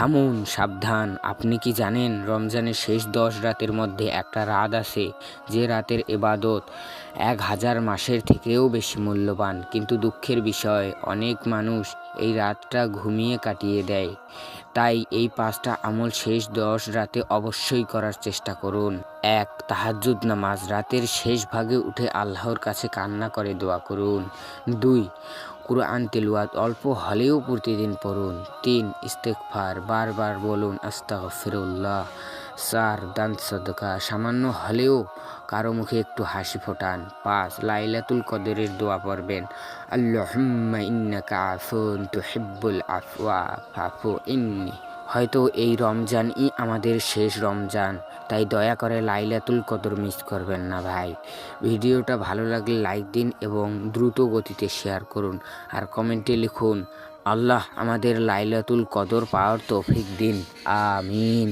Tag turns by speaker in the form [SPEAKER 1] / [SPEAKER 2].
[SPEAKER 1] থামুন, সাবধান। আপনি কি জানেন রমজানের শেষ 10 রাতের মধ্যে একটা রাত আছে যে রাতের ইবাদত 1000 মাসের থেকেও বেশি মূল্যবান। কিন্তু দুঃখের বিষয়, অনেক মানুষ এই রাতটা ঘুমিয়ে কাটিয়ে দেয়। তাই এই 5টা আমল শেষ 10 রাতে অবশ্যই করার চেষ্টা করুন। 1. তাহাজ্জুদ নামাজ। রাতের শেষ ভাগে উঠে আল্লাহর কাছে কান্না করে দোয়া করুন। 2. কুরআন তিলাওয়াত। অল্প হলেও প্রতিদিন পড়ুন। 3. ইস্তেগফার। বারবার বলুন আস্তাগফিরুল্লাহ। 4. দান সদকা। সামান্য হলেও কারো মুখে একটু হাসি ফোটান। 5. লাইলাতুল কদরের দোয়া পড়বেন। আল্লাহুম্মা ইন্নাকা আফুন তুহিব্বুল আফওয়া ফাফু ইন্নি। হয়তো এই রমজানই আমাদের শেষ রমজান, তাই দয়া করে লাইলাতুল কদর মিস করবেন না ভাই। ভিডিওটা ভালো লাগলে লাইক দিন এবং দ্রুত গতিতে শেয়ার করুন আর কমেন্টে লিখুন আল্লাহ আমাদের লাইলাতুল কদর পাওয়ার তৌফিক দিন। আমিন।